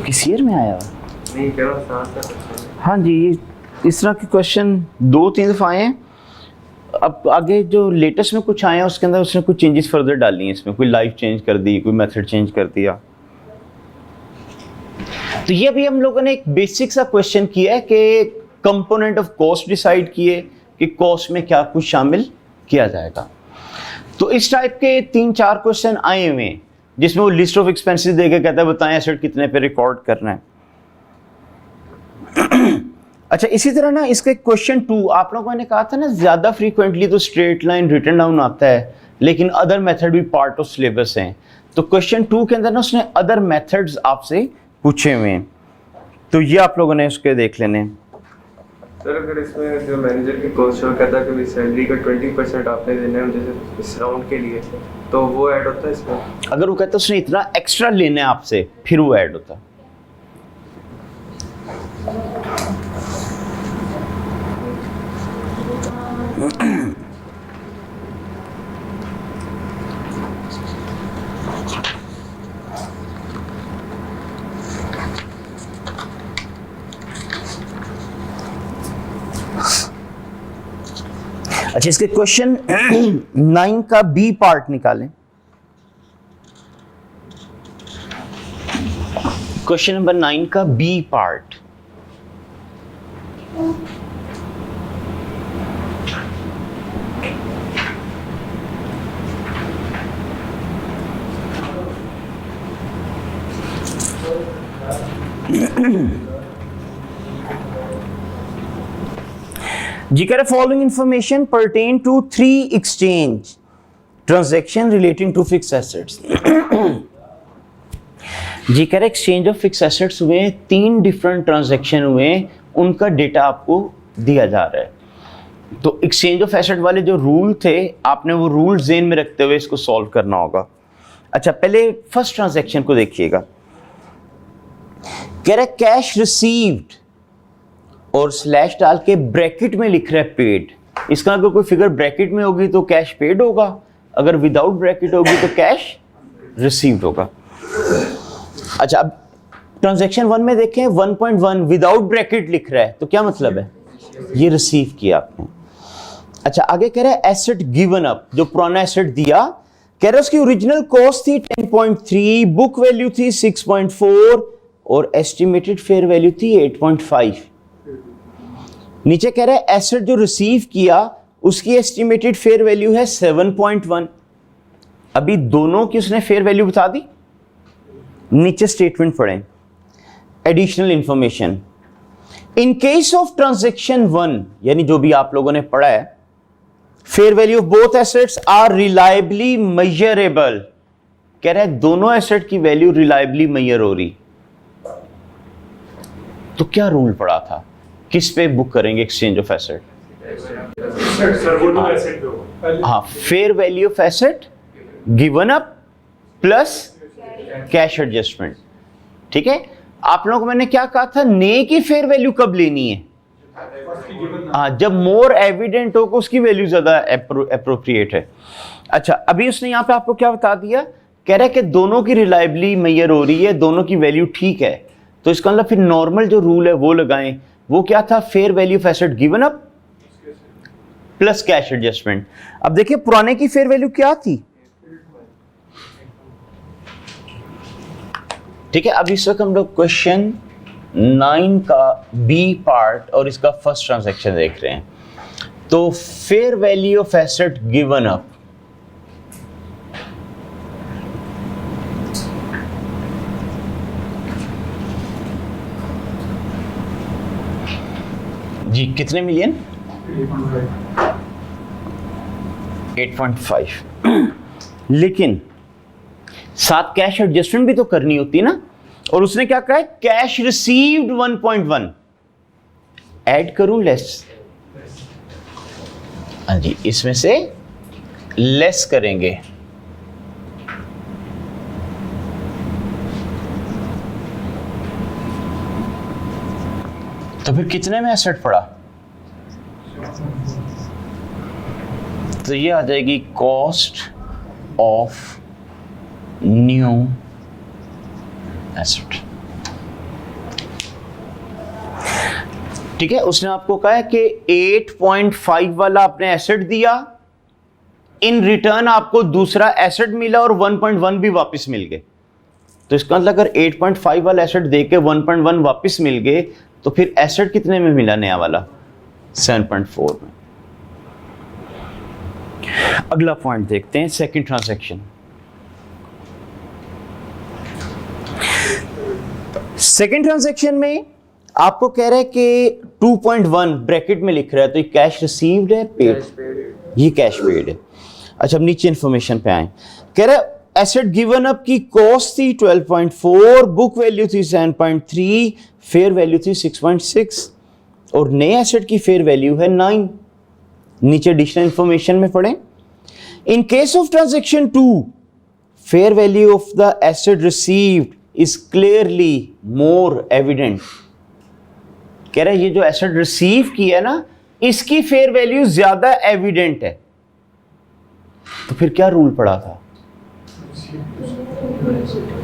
किस ईयर में आया? नहीं कह रहा साथ का क्वेश्चन। हाँ जी, ये इस तरह के क्वेश्चन 2-3 दफ़ा आए हैं। अब आगे जो लेटेस्ट में कुछ आए हैं उसके अंदर उसने कुछ चेंजेस फर्दर डाली हैं, इसमें कोई लाइफ चेंज कर दी, कोई मेथड चेंज कर दिया। तो ये अभी हम लोगों ने एक बेसिक सा क्वेश्चन किया है कि कंपोनेंट ऑफ कॉस्ट डिसाइड किए कि कॉस्ट में क्या कुछ शामिल किया जाएगा। तो इस टाइप के 3-4 क्वेश्चन आए हुए हैं जिसमें वो लिस्ट ऑफ एक्सपेंसेस देके कहता है बताएं एसेट कितने पे रिकॉर्ड करना है। अच्छा, इसी तरह ना इसके क्वेश्चन 2 आप लोगों ने कहा था ना, ज्यादा फ्रीक्वेंटली तो स्ट्रेट लाइन रिटन डाउन आता है, लेकिन अदर मेथड भी पार्ट ऑफ सिलेबस हैं। तो क्वेश्चन 2 के अंदर ना उसने अदर मेथड्स आपसे पूछे हुए हैं, तो ये आप लोगों ने उसके देख लेने हैं। सर अगर इसमें जो मैनेजर की कॉस्ट शो कहता है कि सैलरी का 20% आपने देना है जैसे इस राउंड के लिए, तो वो ऐड होता है इसमें? अगर वो कहता है उसने इतना एक्स्ट्रा लेना है आपसे, फिर वो ऐड होता है। अच्छा, इसके क्वेश्चन 9 का बी पार्ट निकालें। क्वेश्चन नंबर 9 का बी पार्ट। जी कह रहे following information pertain to 3 exchange transaction relating to fix assets. जी कह रहे एक्सचेंज ऑफ फिक्स एसेट्स हुए, 3 डिफरेंट ट्रांजैक्शन हुए, उनका डेटा आपको दिया जा रहा है। तो एक्सचेंज ऑफ एसेट वाले जो रूल थे, आपने वो रूल ज़हन में रखते हुए इसको सॉल्व करना होगा। अच्छा, पहले फर्स्ट ट्रांजैक्शन को देखिएगा। कह रहा है कैश रिसीव्ड और स्लैश डाल के ब्रैकेट में लिख रहा है पेड। इसका अगर कोई फिगर ब्रैकेट में होगी तो कैश पेड होगा, अगर विदाउट ब्रैकेट होगी तो कैश रिसीव्ड होगा। अच्छा, अब ट्रांजैक्शन 1 में देखें 1.1 विदाउट ब्रैकेट लिख रहा है, तो क्या मतलब है? ये रिसीव किया आपने। अच्छा, आगे कह रहा है एसेट गिवन अप, जो पुराना एसेट दिया, कह रहा है उसकी ओरिजिनल कॉस्ट थी 10.3, बुक वैल्यू थी 6.4 और एस्टिमेटेड फेयर वैल्यू थी 8.5। नीचे कह रहा है एसेट जो रिसीव किया उसकी एस्टिमेटेड फेयर वैल्यू है 7.1। अभी दोनों की उसने फेयर वैल्यू बता दी। नीचे स्टेटमेंट पढ़ें, additional information. In case of transaction 1, यानी जो भी आप लोगों ने पढ़ा है, fair value of both assets are reliably measurable. कह रहा है दोनों एसेट की वैल्यू रिलायबली मेजर हो रही। तो क्या रूल पड़ा था, किस पे बुक करेंगे एक्सचेंज ऑफ एसेट? हाँ, fair value of asset given up plus cash adjustment. ठीक है, आप लोगों को मैंने क्या कहा था, ने की फेयर वैल्यू कब लेनी है? हाँ, जब मोर एविडेंट हो कि उसकी वैल्यू ज्यादा एप्रोप्रिएट है। अच्छा, अभी उसने यहाँ पे आपको क्या बता दिया, कह रहा है कि दोनों की रिलायबली मेजर हो रही है, दोनों की वैल्यू ठीक है। तो इसका मतलब फिर नॉर्मल जो रूल है वो लगाएं। वो क्या था, fair value of asset given up plus cash adjustment. अब देखिए पुराने की फेयर वैल्यू क्या थी। ठीक है, अब इस वक्त हम लोग क्वेश्चन 9 का बी पार्ट और इसका फर्स्ट ट्रांजैक्शन देख रहे हैं। तो fair value of asset given up, जी कितने मिलियन? 8.5। लेकिन साथ कैश एडजस्टमेंट भी तो करनी होती है ना। और उसने क्या कहा है, कैश रिसीव्ड 1.1। ऐड करूं लेस? हाँ जी, इसमें से लेस करेंगे। तो फिर कितने में एसेट पड़ा? तो ये आ जाएगी कॉस्ट ऑफ न्यू एसेट। ठीक है, उसने आपको कहा है कि 8.5 वाला आपने एसेट दिया, इन रिटर्न आपको दूसरा एसेट मिला और 1.1 भी वापस मिल गए। तो इसका मतलब अगर 8.5 वाला एसेट देके 1.1 वापस मिल गए तो फिर एसेट कितने में मिला नया वाला? 7.4 में। अगला पॉइंट देखते हैं, सेकंड ट्रांजैक्शन। सेकंड ट्रांजैक्शन में आपको कह रहा है कि 2.1 ब्रैकेट में लिख रहा है, तो ये कैश रिसीव्ड है, पेड? ये कैश पेड है। अच्छा, अब नीचे इंफॉर्मेशन पे आए। कह रहा है एसेट गिवन अप की कॉस्ट थी 12.4, बुक वैल्यू थी 7.3, फेयर वैल्यू थी 6.6 और नए एसेट की फेयर वैल्यू है 9। नीचे एडिशनल इंफॉर्मेशन में पढ़ें, इन case of transaction 2, fair value of the asset received is clearly more evident. कह रहा है ये जो एसेट रिसीव किया ना, इसकी फेयर वैल्यू ज्यादा एविडेंट है, तो फिर क्या रूल पड़ा था?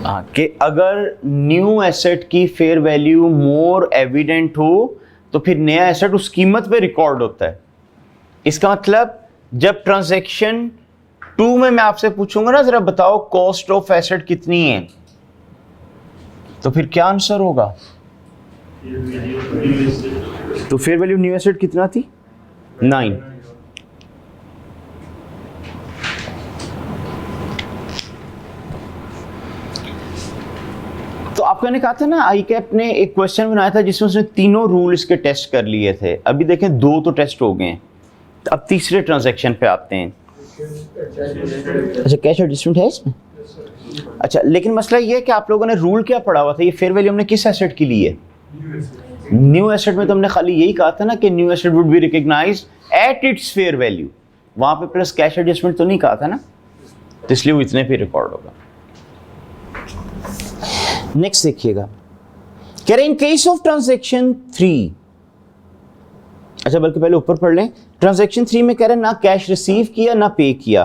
हाँ, कि अगर न्यू एसेट की फेयर वैल्यू मोर एविडेंट हो तो फिर नया एसेट उस कीमत पे रिकॉर्ड होता है। इसका मतलब जब ट्रांजैक्शन 2 में मैं आपसे पूछूंगा ना, जरा बताओ कॉस्ट ऑफ एसेट कितनी है, तो फिर क्या आंसर होगा? तो फेयर वैल्यू न्यू एसेट कितना थी? 9। तो आपका ने कहा था ना, आई कैप ने एक क्वेश्चन बनाया था जिसमें उसने तीनों रूल इसके टेस्ट कर लिए थे। अभी देखें 2 तो टेस्ट हो गए हैं, तो अब तीसरे ट्रांजैक्शन पे आते हैं। अच्छा, कैश एडजस्टमेंट है इसमें? अच्छा, लेकिन मसला ये है कि आप लोगों ने रूल क्या पढ़ा हुआ था? ये फेयर वैल्यू हमने किस एसेट की ली है? न्यू एसेट में तो हमने खाली यही कहा था ना कि new asset would be recognised at its fair value, वहां पे प्लस कैश एडजस्टमेंट तो नहीं कहा था ना, तो इसलिए वो इतने पे रिकॉर्ड होगा। नेक्स्ट देखिएगा, कह रहे इन केस ऑफ ट्रांजैक्शन 3, अच्छा बल्कि पहले ऊपर पढ़ लें। ट्रांजैक्शन 3 में कह रहे हैं ना कैश रिसीव किया ना पे किया,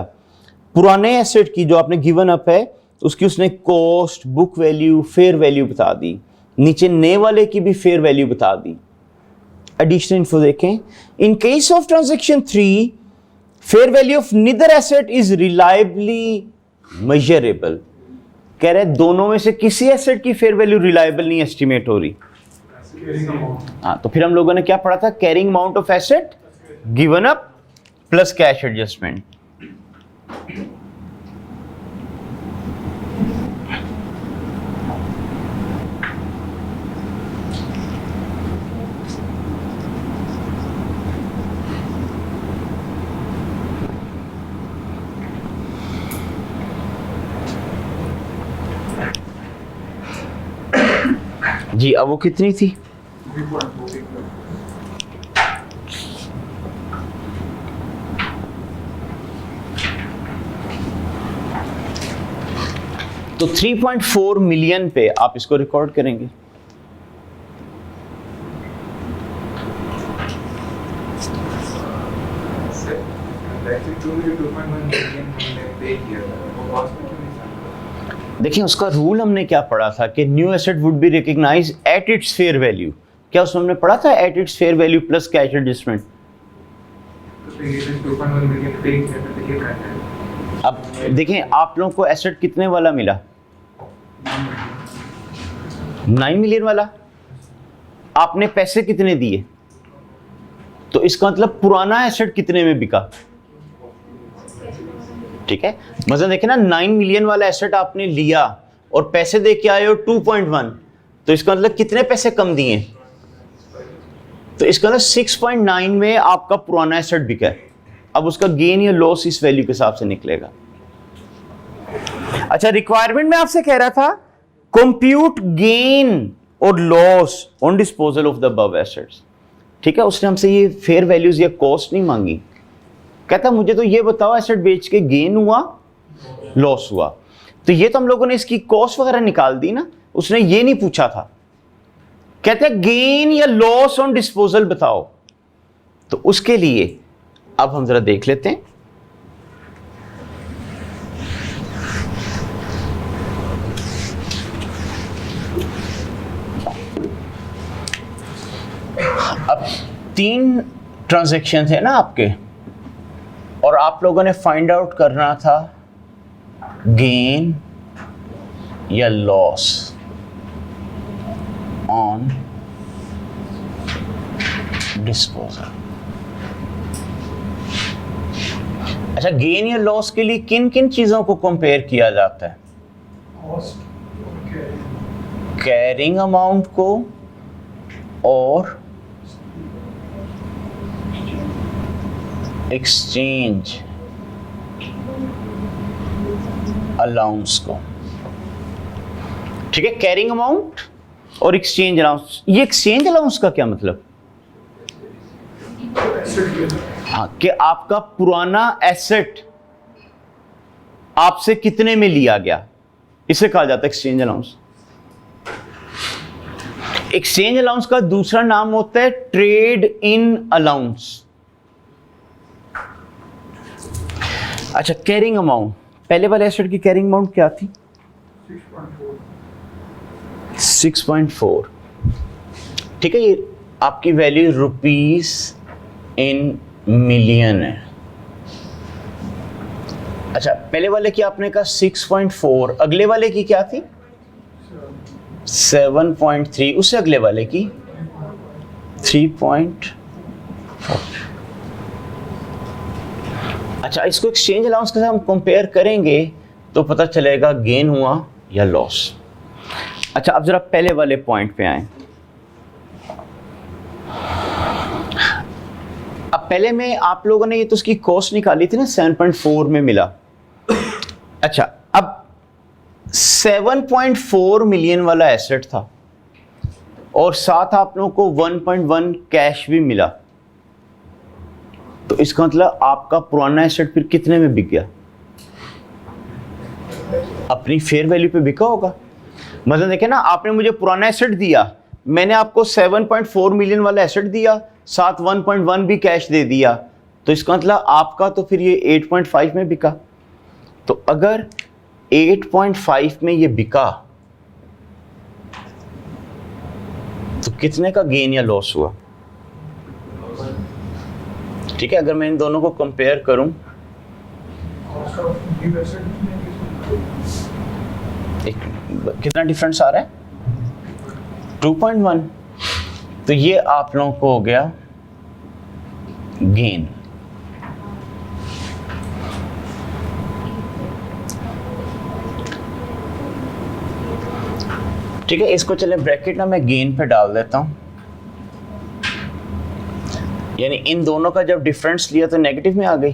पुराने एसेट की जो आपने गिवन अप है उसकी उसने cost, book value, fair value बता दी, नीचे नए वाले की भी फेयर वैल्यू बता दी। एडिशनल इन्फो देखें, इन case of transaction 3 fair value of neither asset is reliably measurable. कह रहे दोनों में से किसी एसेट की फेयर वैल्यू रिलायबल नहीं एस्टिमेट हो रही। हाँ, तो फिर हम लोगों ने क्या पढ़ा था? Carrying amount of asset given up plus cash adjustment. जी, अब वो कितनी थी? तो 3.4 मिलियन पे आप इसको रिकॉर्ड करेंगे। देखिए उसका रूल हमने क्या पढ़ा था कि new asset would be recognise at its fair value. क्या उसमें हमने पढ़ा था at its fair value plus cash adjustment? अब देखें आप लोगों को एसेट कितने वाला मिला? 9 मिलियन वाला। आपने पैसे कितने दिए? तो इसका मतलब पुराना एसेट कितने में बिका? ठीक है, मतलब देखें ना, 9 मिलियन वाला एसेट आपने लिया और पैसे दे के आए हो 2.1, तो इसका मतलब कितने पैसे कम दिए? तो इसका मतलब 6.9 में आपका पुराना एसेट बिका है। अब उसका गेन या लॉस इस वैल्यू के हिसाब से निकलेगा। अच्छा, रिक्वायरमेंट में आपसे कह रहा था कंप्यूट गेन और loss on disposal of the above assets. ठीक है, उसने हमसे ये फेयर वैल्यूज या कॉस्ट नहीं मांगी। कहता मुझे तो ये बताओ एसेट बेच के गेन हुआ लॉस हुआ, तो ये तो हम लोगों ने इसकी कॉस्ट वगैरह निकाल दी ना, उसने ये नहीं पूछा था। कहते हैं गेन या लॉस ऑन डिस्पोजल बताओ, तो उसके लिए अब हम जरा देख लेते हैं। अब 3 ट्रांजैक्शन है ना आपके, और आप लोगों ने फाइंड आउट करना था गेन या लॉस ऑन डिस्पोजल। अच्छा, गेन या लॉस के लिए किन किन चीजों को कंपेयर किया जाता है? कैरिंग अमाउंट को और एक्सचेंज अलाउंस को। ठीक है, कैरिंग अमाउंट और एक्सचेंज अलाउंस। ये एक्सचेंज अलाउंस का क्या मतलब? हाँ, कि आपका पुराना एसेट आपसे कितने में लिया गया, इसे कहा जाता है एक्सचेंज अलाउंस। एक्सचेंज अलाउंस का दूसरा नाम होता है ट्रेड इन अलाउंस। अच्छा, कैरिंग अमाउंट, पहले वाले एसेट की कैरिंग अमाउंट क्या थी? 6.4। ठीक है, ये आपकी वैल्यू रुपीस इन मिलियन है। अच्छा, पहले वाले की आपने कहा 6.4, अगले वाले की क्या थी? 7.3, उससे अगले वाले की 3.4। अच्छा, इसको एक्सचेंज अलाउंस के साथ हम कंपेयर करेंगे तो पता चलेगा गेन हुआ या लॉस। अच्छा, अब जरा पहले वाले पॉइंट पे आए। अब पहले में आप लोगों ने ये तो उसकी कॉस्ट निकाली थी ना, 7.4 में मिला। अच्छा, अब 7.4 मिलियन वाला एसेट था और साथ आप लोगों को 1.1 कैश भी मिला, तो इसका मतलब आपका पुराना एसेट फिर कितने में बिक गया? अपनी फेयर वैल्यू पे बिका होगा। मतलब देखें ना, आपने मुझे पुराना एसेट दिया, मैंने आपको 7.4 मिलियन वाला एसेट दिया, साथ 1.1 भी कैश दे दिया, तो इसका मतलब आपका तो फिर ये 8.5 में बिका। तो अगर 8.5 में ये बिका तो कितने का गेन या लॉस हुआ? ठीक है, अगर मैं इन दोनों को कंपेयर करूं, कितना डिफरेंस आ रहा है? 2.1। तो ये आप लोगों को हो गया गेन। ठीक है, इसको चले ब्रैकेट ना मैं गेन पे डाल देता हूं, यानी इन दोनों का जब डिफरेंस लिया तो नेगेटिव में आ गई,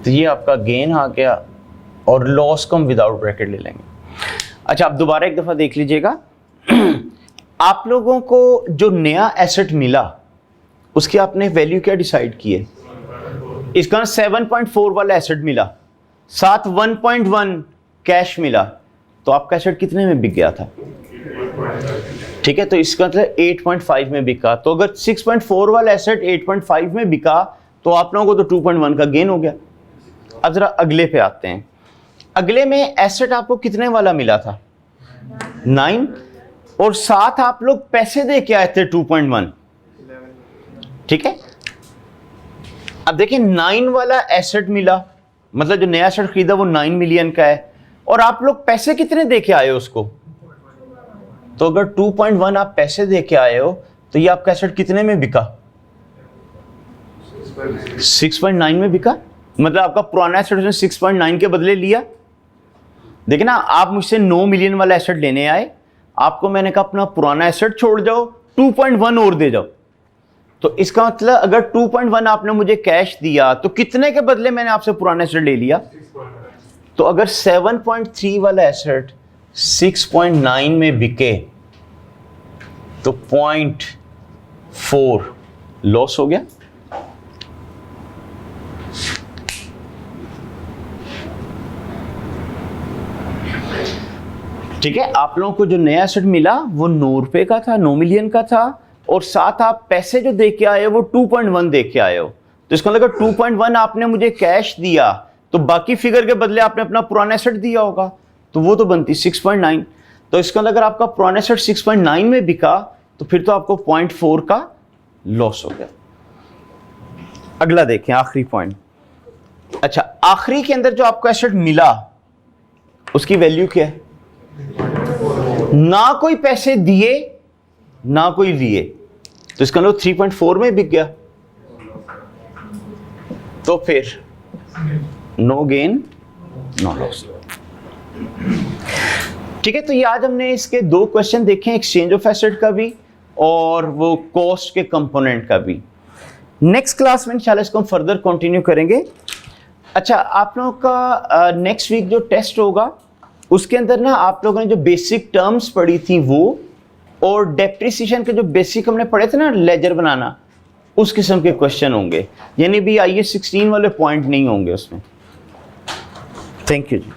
तो ये आपका गेन आ गया और लॉस को हम विदाउट ब्रैकेट ले लेंगे। अच्छा, आप दोबारा एक दफा देख लीजिएगा। आप लोगों को जो नया एसेट मिला उसकी आपने वैल्यू क्या डिसाइड की है? इसका 7.4 वाला एसेट मिला, साथ 1.1 कैश मिला, तो आपका एसेट कितने में बिक गया था? ठीक है, तो इसका मतलब 8.5 में बिका। तो अगर 6.4 वाला एसेट 8.5 में बिका तो आप लोगों को तो 2.1 का गेन हो गया। अब जरा अगले पे आते हैं। अगले में एसेट आपको कितने वाला मिला था? 9, और साथ आप लोग पैसे दे के आए थे 2.1। ठीक है, अब देखिए 9 वाला एसेट मिला, मतलब जो नया एसेट खरीदा वो 9 मिलियन का है, और आप लोग पैसे कितने दे के आए हो उसको? तो अगर 2.1 आप पैसे दे के आए हो तो ये आपका एसेट कितने में बिका? 6.9 में बिका। मतलब आपका पुराना एसेट उसने 6.9 के बदले लिया। देखिए ना, आप मुझसे 9 मिलियन वाला एसेट लेने आए, आपको मैंने कहा अपना पुराना एसेट छोड़ जाओ, 2.1 और दे जाओ। तो इसका मतलब अगर 2.1 आपने मुझे कैश दिया तो कितने के बदले मैंने आपसे पुराना एसेट ले लिया? तो अगर 7.3 वाला एसेट 6.9 में बिके तो 0.4 लॉस हो गया। ठीक है, आप लोगों को जो नया एसेट मिला वो 9 रुपए का था, 9 मिलियन का था, और साथ आप पैसे जो दे के आए हो वो 2.1 दे के आए हो। तो इसका मतलब 2.1 आपने मुझे कैश दिया तो बाकी फिगर के बदले आपने अपना पुराना एसेट दिया होगा, तो वो तो बनती 6.9। तो इसका मतलब अगर आपका पुराना एसेट 6.9 में बिका तो फिर तो आपको 0.4 का लॉस हो गया। अगला देखें, आखिरी पॉइंट। अच्छा, आखिरी के अंदर जो आपको एसेट मिला उसकी वैल्यू क्या है? ना कोई पैसे दिए ना कोई लिए, तो इसका मतलब 3.4 में बिक गया, तो फिर नो गेन नो लॉस। ठीक है, तो ये आज हमने इसके 2 क्वेश्चन देखे, एक्सचेंज ऑफ एसेट का भी और वो कॉस्ट के कंपोनेंट का भी। नेक्स्ट क्लास में इंशाल्लाह इसको हम फर्दर कंटिन्यू करेंगे। अच्छा, आप लोगों का नेक्स्ट वीक जो टेस्ट होगा उसके अंदर ना आप लोगों ने जो बेसिक टर्म्स पढ़ी थी वो, और डेप्रिसिएशन के जो बेसिक हमने पढ़े थे ना, लेजर बनाना, उस किस्म के क्वेश्चन होंगे, यानी भी IAS 16 वाले पॉइंट नहीं होंगे उसमें। Thank you ji.